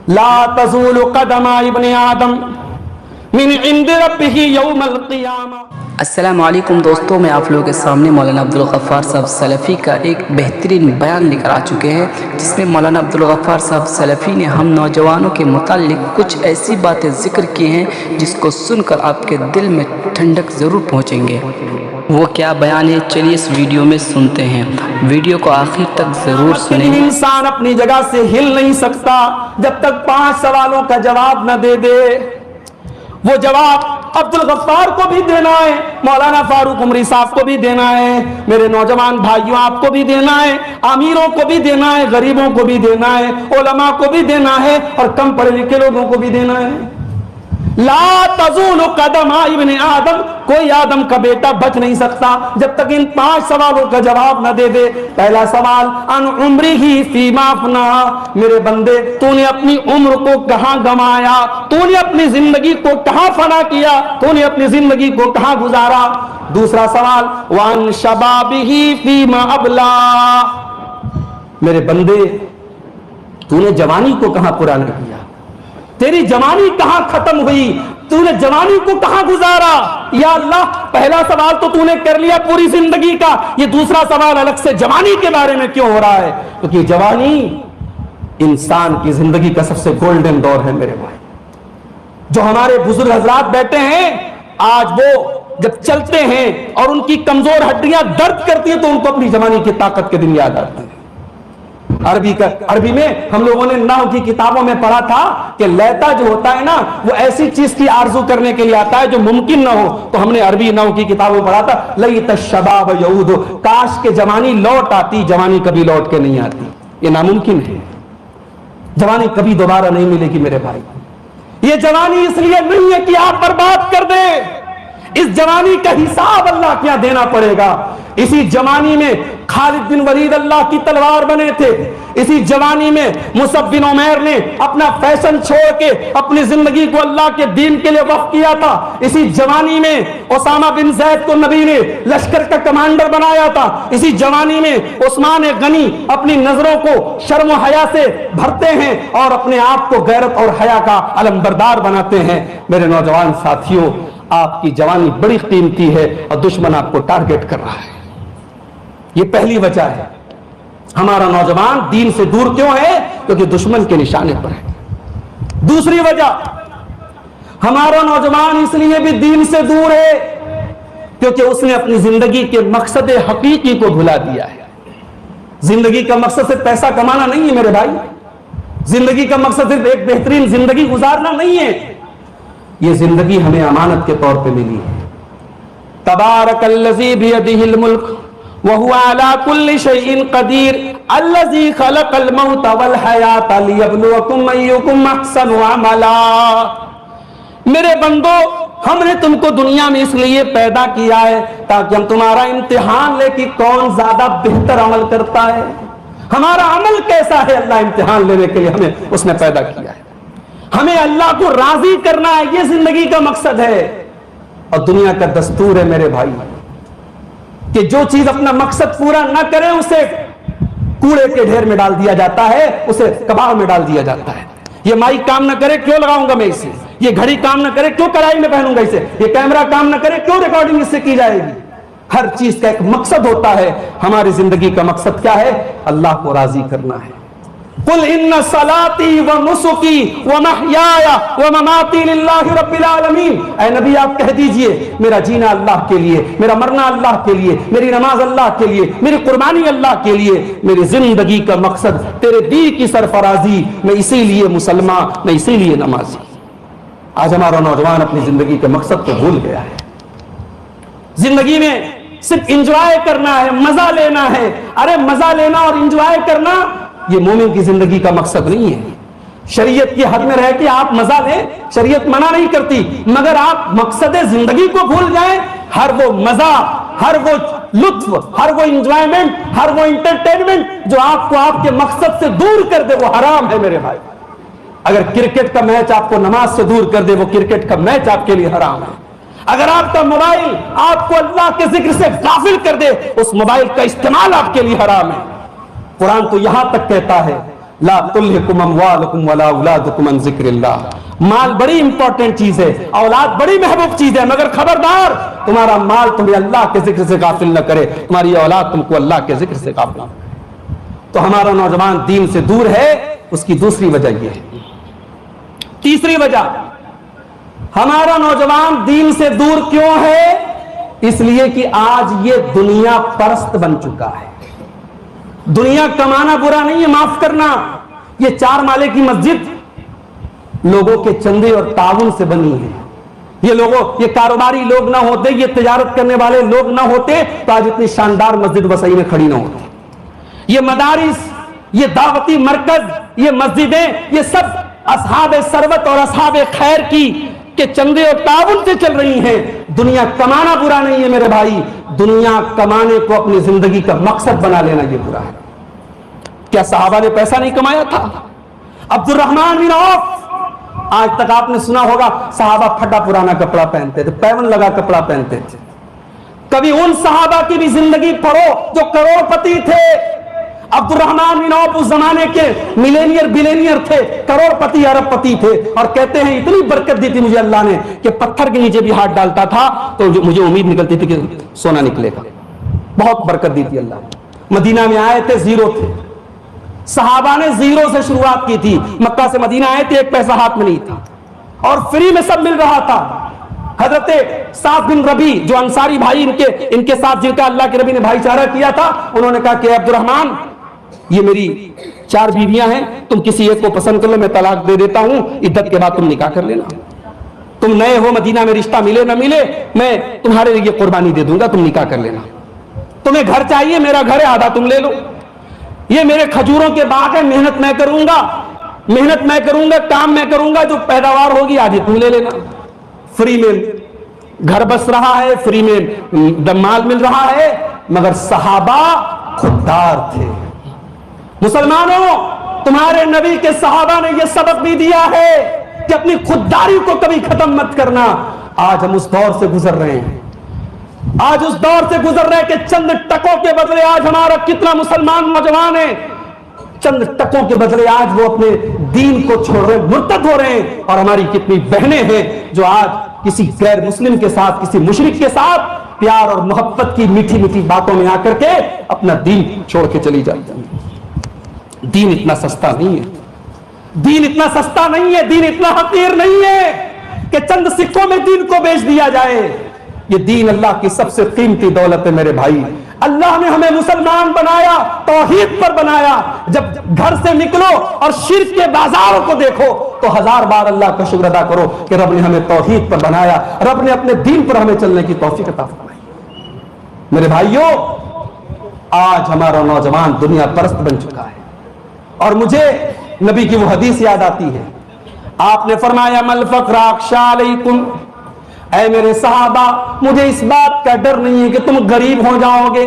لا تزول قدم ابن آدم من عند ربه یوم القیامہ۔ السلام علیکم دوستوں، میں آپ لوگوں کے سامنے مولانا عبدالغفار صاحب سلفی کا ایک بہترین بیان لے کر آ چکے ہیں، جس میں مولانا عبدالغفار صاحب سلفی نے ہم نوجوانوں کے متعلق کچھ ایسی باتیں ذکر کی ہیں جس کو سن کر آپ کے دل میں ٹھنڈک ضرور پہنچیں گے۔ وہ کیا بیان ہے، چلیے اس ویڈیو میں سنتے ہیں، ویڈیو کو آخر تک ضرور سنیں۔ انسان اپنی جگہ سے ہل نہیں سکتا جب تک 5 سوالوں کا جواب نہ دے دے۔ وہ جواب عبدالغفار کو بھی دینا ہے، مولانا فاروق عمری صاحب کو بھی دینا ہے، میرے نوجوان بھائیوں آپ کو بھی دینا ہے، امیروں کو بھی دینا ہے، غریبوں کو بھی دینا ہے، علماء کو بھی دینا ہے، اور کم پڑھے لکھے لوگوں کو بھی دینا ہے۔ لا تزول قدم ابن آدم، کوئی آدم کا بیٹا بچ نہیں سکتا جب تک ان 5 سوالوں کا جواب نہ دے دے۔ پہلا سوال، ان عمرہ فیما افنا، میرے بندے تو نے اپنی عمر کو کہاں گمایا، تو نے اپنی زندگی کو کہاں فنا کیا، تو نے اپنی زندگی کو کہاں گزارا۔ دوسرا سوال، وان شبابہ فیما ابلا، میرے بندے تو نے جوانی کو کہاں پرانا کیا، تیری جوانی کہاں ختم ہوئی، تو نے جوانی کو کہاں گزارا۔ یا اللہ، پہلا سوال تو تو نے کر لیا پوری زندگی کا، یہ دوسرا سوال الگ سے جوانی کے بارے میں کیوں ہو رہا ہے؟ کیونکہ جوانی انسان کی زندگی کا سب سے گولڈن دور ہے میرے بھائی۔ جو ہمارے بزرگ حضرات بیٹھے ہیں آج، وہ جب چلتے ہیں اور ان کی کمزور ہڈیاں درد کرتی ہیں تو ان کو اپنی جوانی کی طاقت کے دن یاد آتے ہیں۔ عربی میں ہم لوگوں نے نحو کی کتابوں میں پڑھا تھا کہ لیتا جو ہوتا ہے نا، وہ ایسی چیز کی آرزو کرنے کے لیے آتا ہے جو ممکن نہ ہو۔ تو ہم نے عربی نحو کی کتابوں میں پڑھا تھا، لیت الشباب یعود، کاش کہ جوانی لوٹ آتی۔ جوانی کبھی لوٹ کے نہیں آتی، یہ ناممکن ہے۔ جوانی کبھی دوبارہ نہیں ملے گی میرے بھائی۔ یہ جوانی اس لیے نہیں ہے کہ آپ برباد کر دیں، اس جوانی کا حساب اللہ کیا دینا پڑے گا۔ اسی جوانی میں خالد بن ولید اللہ کی تلوار بنے تھے، اسی جوانی میں مصعب بن عمیر نے اپنا فیشن چھوڑ کے اپنی زندگی کو اللہ کے دین کے لیے وقف کیا تھا، اسی جوانی میں اسامہ بن زید کو نبی نے لشکر کا کمانڈر بنایا تھا، اسی جوانی میں عثمان غنی اپنی نظروں کو شرم و حیا سے بھرتے ہیں اور اپنے آپ کو غیرت اور حیا کا علمبردار بناتے ہیں۔ میرے نوجوان ساتھیوں، آپ کی جوانی بڑی قیمتی ہے اور دشمن آپ کو ٹارگٹ کر رہا ہے۔ یہ پہلی وجہ ہے ہمارا نوجوان دین سے دور کیوں ہے، کیونکہ دشمن کے نشانے پر ہے۔ دوسری وجہ، ہمارا نوجوان اس لیے بھی دین سے دور ہے کیونکہ اس نے اپنی زندگی کے مقصد حقیقی کو بھلا دیا ہے۔ زندگی کا مقصد صرف پیسہ کمانا نہیں ہے میرے بھائی، زندگی کا مقصد صرف ایک بہترین زندگی گزارنا نہیں ہے، یہ زندگی ہمیں امانت کے طور پہ ملی ہے۔ تبارک الذی بیدہ الملک وہو علی کل شیء قدیر الذی خلق الموت والحیات لیبلوکم ایکم احسن عملا۔ میرے بندو، ہم نے تم کو دنیا میں اس لیے پیدا کیا ہے تاکہ ہم تمہارا امتحان لے کہ کون زیادہ بہتر عمل کرتا ہے۔ ہمارا عمل کیسا ہے، اللہ امتحان لینے کے لیے ہمیں اس نے پیدا کیا ہے۔ ہمیں اللہ کو راضی کرنا ہے، یہ زندگی کا مقصد ہے۔ اور دنیا کا دستور ہے میرے بھائی کہ جو چیز اپنا مقصد پورا نہ کرے اسے کوڑے کے ڈھیر میں ڈال دیا جاتا ہے، اسے کباڑ میں ڈال دیا جاتا ہے۔ یہ مائک کام نہ کرے، کیوں لگاؤں گا میں اسے؟ یہ گھڑی کام نہ کرے، کیوں کڑائی میں پہنوں گا اسے؟ یہ کیمرہ کام نہ کرے، کیوں ریکارڈنگ اس سے کی جائے گی؟ ہر چیز کا ایک مقصد ہوتا ہے۔ ہماری زندگی کا مقصد کیا ہے؟ اللہ کو راضی کرنا ہے۔ قل ان صلاتی و نسکی و محیای و مماتی للہ رب العالمین، اے نبی آپ کہہ دیجئے میرا جینا اللہ کے لیے، میرا مرنا اللہ کے لیے، میری نماز اللہ کے لیے، میری قربانی اللہ کے لیے، میری زندگی کا مقصد تیرے دین کی سرفرازی، میں اسی لیے مسلمان، میں اسی لیے نمازی۔ آج ہمارا نوجوان اپنی زندگی کے مقصد کو بھول گیا ہے۔ زندگی میں صرف انجوائے کرنا ہے، مزہ لینا ہے۔ ارے مزہ لینا اور انجوائے کرنا یہ مومن کی زندگی کا مقصد نہیں ہے۔ شریعت کی حد میں رہ کے آپ مزہ لیں، شریعت منع نہیں کرتی، مگر آپ مقصد زندگی کو بھول جائیں۔ ہر وہ مزہ، ہر وہ لطف، ہر وہ انجوائمنٹ، ہر وہ انٹرٹینمنٹ جو آپ کو آپ کے مقصد سے دور کر دے وہ حرام ہے میرے بھائی۔ اگر کرکٹ کا میچ آپ کو نماز سے دور کر دے وہ کرکٹ کا میچ آپ کے لیے حرام ہے۔ اگر آپ کا موبائل آپ کو اللہ کے ذکر سے غافل کر دے اس موبائل کا استعمال آپ کے لیے حرام ہے۔ قرآن تو یہاں تک کہتا ہے لا تلہکم اموالکم ولا اولادکم عن ذکر اللہ. مال بڑی امپورٹنٹ چیز ہے, اولاد بڑی محبوب چیز ہے, مگر خبردار تمہارا مال تمہیں اللہ کے ذکر سے غافل نہ کرے, تمہاری اولاد تم کو اللہ کے ذکر سے غافل نہ کرے. تو ہمارا نوجوان دین سے دور ہے, اس کی دوسری وجہ یہ ہے. تیسری وجہ, ہمارا نوجوان دین سے دور کیوں ہے؟ اس لیے کہ آج یہ دنیا پرست بن چکا ہے. دنیا کمانا برا نہیں ہے, معاف کرنا. یہ 4 مالے کی مسجد لوگوں کے چندے اور تعاون سے بنی ہے. یہ کاروباری لوگ نہ ہوتے, یہ تجارت کرنے والے لوگ نہ ہوتے تو آج اتنی شاندار مسجد وسیع میں کھڑی نہ ہوتی. یہ مدارس, یہ دعوتی مرکز, یہ مسجدیں, یہ سب اصحاب ثروت اور اصحاب خیر کی کہ چندے اور تعاون سے چل رہی ہیں. دنیا کمانا برا نہیں ہے میرے بھائی, دنیا کمانے کو اپنی زندگی کا مقصد بنا لینا یہ برا ہے. کیا صحابہ نے پیسہ نہیں کمایا تھا؟ عبد الرحمن بن عوف, آج تک آپ نے سنا ہوگا صحابہ پھٹا پرانا کپڑا پہنتے تھے, پیون لگا کپڑا پہنتے تھے. کبھی ان صحابہ کی بھی زندگی پڑھو جو کروڑ پتی تھے. عبد الرحمن بن عوف اس زمانے کے ملینئر بلینئر تھے, کروڑ پتی ارب پتی تھے, اور کہتے ہیں اتنی برکت دی تھی مجھے اللہ نے کہ پتھر کے نیچے بھی ہاتھ ڈالتا تھا تو مجھے امید نکلتی تھی کہ سونا نکلے گا. بہت برکت دی تھی اللہ نے. مدینہ میں آئے تھے, زیرو تھے. صحابہ نے زیرو سے شروعات کی تھی. مکہ سے مدینہ آئے تھے, 1 پیسہ ہاتھ میں نہیں تھا اور فری میں سب مل رہا تھا. حضرت سعد بن ربی جو انصاری بھائی ان کے ساتھ جن کا اللہ کے نبی نے بھائی چارہ کیا تھا, انہوں نے کہا کہ عبد الرحمن یہ میری 4 بیویاں ہیں, تم کسی ایک کو پسند کر لو, میں طلاق دے دیتا ہوں, عدت کے بعد تم نکاح کر لینا. تم نئے ہو مدینہ میں, رشتہ ملے نہ ملے میں تمہارے لیے قربانی دے دوں گا, تم نکاح کر لینا. تمہیں گھر چاہیے, میرا گھر ہے, آدھا تم لے لو. یہ میرے کھجوروں کے باغ ہے, محنت میں کروں گا, کام میں کروں گا, جو پیداوار ہوگی آدھی تم لے لینا. فری میں گھر بس رہا ہے, فری میں مال مل رہا ہے. مگر صحابہ خوددار تھے. مسلمانوں, تمہارے نبی کے صحابہ نے یہ سبق بھی دیا ہے کہ اپنی خودداری کو کبھی ختم مت کرنا. آج ہم اس دور سے گزر رہے ہیں, کہ چند ٹکوں کے بدلے آج ہمارا کتنا مسلمان نوجوان ہے, چند ٹکوں کے بدلے آج وہ اپنے دین کو چھوڑ رہے, مرتد ہو رہے ہیں. اور ہماری کتنی بہنیں ہیں جو آج کسی غیر مسلم کے ساتھ, کسی مشرک کے ساتھ پیار اور محبت کی میٹھی میٹھی باتوں میں آ کر کے اپنا دین چھوڑ کے چلی جاتی ہیں. دین اتنا سستا نہیں ہے, دین اتنا حقیر نہیں ہے کہ چند سکوں میں دین کو بیچ دیا جائے. یہ دین اللہ کی سب سے قیمتی دولت ہے میرے بھائی. اللہ نے ہمیں مسلمان بنایا, توحید پر بنایا. جب گھر سے نکلو اور شرک کے بازاروں کو دیکھو تو 1000 بار اللہ کا شکر ادا کرو کہ رب نے ہمیں توحید پر بنایا, رب نے اپنے دین پر ہمیں چلنے کی توفیق عطا فرمائی. میرے بھائیوں, آج ہمارا نوجوان دنیا پرست بن چکا ہے. اور مجھے نبی کی وہ حدیث یاد آتی ہے. آپ نے فرمایا مل فقر اخشی علیکم, اے میرے صحابہ مجھے اس بات کا ڈر نہیں ہے کہ تم غریب ہو جاؤ گے,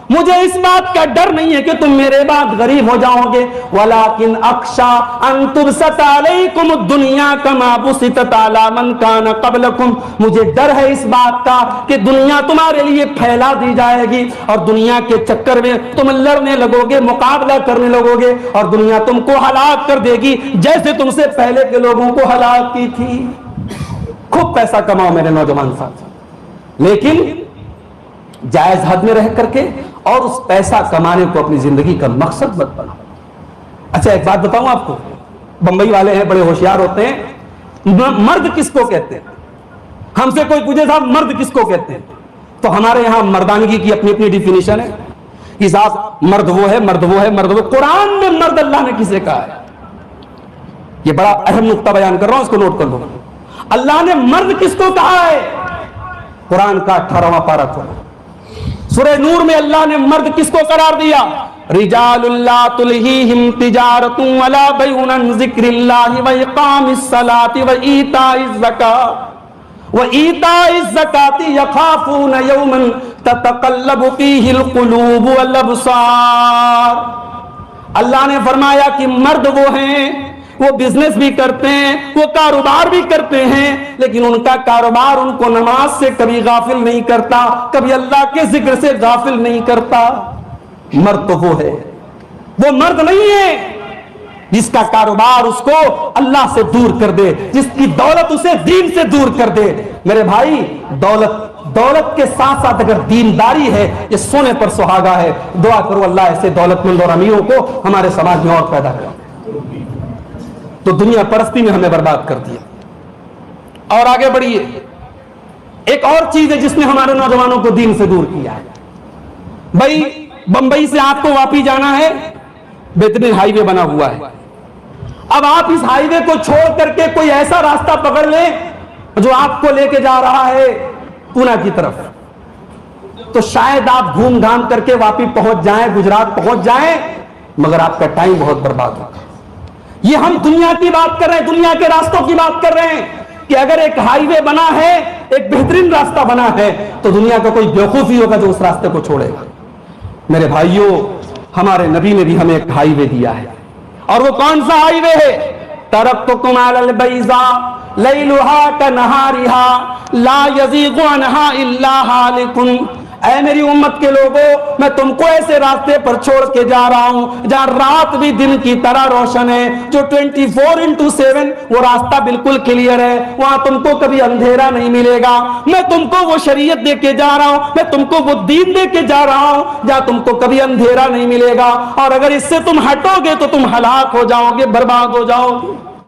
مجھے اس بات کا ڈر نہیں ہے کہ تم میرے بعد غریب ہو جاؤ گے. ولیکن اخشی ان تبسط علیکم الدنیا کما بسطت علی من کان قبلکم, مجھے ڈر ہے اس بات کا کہ دنیا تمہارے لیے پھیلا دی جائے گی اور دنیا کے چکر میں تم لڑنے لگو گے, مقابلہ کرنے لگو گے, اور دنیا تم کو ہلاک کر دے گی جیسے تم سے پہلے کے لوگوں کو ہلاک کی تھی. خوب پیسہ کماؤ میرے نوجوان ساتھ, لیکن جائز حد میں رہ کر کے, اور اس پیسہ کمانے کو اپنی زندگی کا مقصد مت بناؤ. اچھا ایک بات بتاؤں آپ کو, بمبئی والے ہیں, بڑے ہوشیار ہوتے ہیں. مرد کس کو کہتے ہیں؟ ہم سے کوئی پوچھے صاحب مرد کس کو کہتے ہیں, تو ہمارے یہاں مردانگی کی اپنی اپنی ڈیفینیشن ہے کہ صاحب مرد وہ ہے, مرد وہ ہے, مرد وہ. قرآن میں مرد اللہ نے کسے کہا ہے؟ یہ بڑا اہم نقطہ بیان کر رہا ہوں, اس کو نوٹ کر لو. اللہ نے مرد کس کو کہا ہے؟ قرآن کا 18واں پارہ کھولو, سورہ نور میں اللہ نے مرد کس کو قرار دیا؟ رجال لا تلہیہم تجارت ولا بیع عن ذکر اللہ واقام الصلاۃ وایتاء الزکاۃ یخافون یوما تتقلب فیہ القلوب والابصار. اللہ نے فرمایا کہ مرد وہ ہیں, وہ بزنس بھی کرتے ہیں, وہ کاروبار بھی کرتے ہیں, لیکن ان کا کاروبار ان کو نماز سے کبھی غافل نہیں کرتا, کبھی اللہ کے ذکر سے غافل نہیں کرتا. مرد تو وہ ہے, وہ مرد نہیں ہے جس کا کاروبار اس کو اللہ سے دور کر دے، جس کی دولت اسے دین سے دور کر دے۔ میرے بھائی، دولت کے ساتھ ساتھ اگر دینداری ہے، یہ سونے پر سہاگا ہے۔ دعا کرو اللہ ایسے دولت مند اور امیروں کو ہمارے سماج میں اور پیدا کرے۔ تو دنیا پرستی میں ہمیں برباد کر دیا۔ اور آگے بڑھیے، ایک اور چیز ہے جس نے ہمارے نوجوانوں کو دین سے دور کیا ہے۔ بھائی، بمبئی سے آپ کو واپی جانا ہے، بہترین ہائی وے بنا ہوا ہے۔ اب آپ اس ہائی وے کو چھوڑ کر کے کوئی ایسا راستہ پکڑ لیں جو آپ کو لے کے جا رہا ہے پونا کی طرف، تو شاید آپ گھوم گھام کر کے واپی پہنچ جائیں، گجرات پہنچ جائیں، مگر آپ کا ٹائم بہت برباد ہوگا۔ یہ ہم دنیا کی بات کر رہے ہیں، دنیا کے راستوں کی بات کر رہے ہیں کہ اگر ایک ہائی وے بنا ہے، ایک بہترین راستہ بنا ہے، تو دنیا کا کوئی بیوقوف ہی ہوگا جو اس راستے کو چھوڑے گا۔ میرے بھائیوں، ہمارے نبی نے بھی ہمیں ایک ہائی وے دیا ہے، اور وہ کون سا ہائی وے ہے؟ ترکتکم علی البیضاء لیلھا کنہارھا لا یزیغ عنھا الا ہالک۔ اے میری امت کے لوگوں، میں تم کو ایسے راستے پر چھوڑ کے جا رہا ہوں جہاں رات بھی دن کی طرح روشن ہے، جو 24/7 وہ راستہ بالکل کلیئر ہے، وہاں تم کو کبھی اندھیرا نہیں ملے گا۔ میں تم کو وہ شریعت دے کے جا رہا ہوں، میں تم کو وہ دین دے کے جا رہا ہوں جہاں تم کو کبھی اندھیرا نہیں ملے گا، اور اگر اس سے تم ہٹو گے تو تم ہلاک ہو جاؤ گے، برباد ہو جاؤ گے۔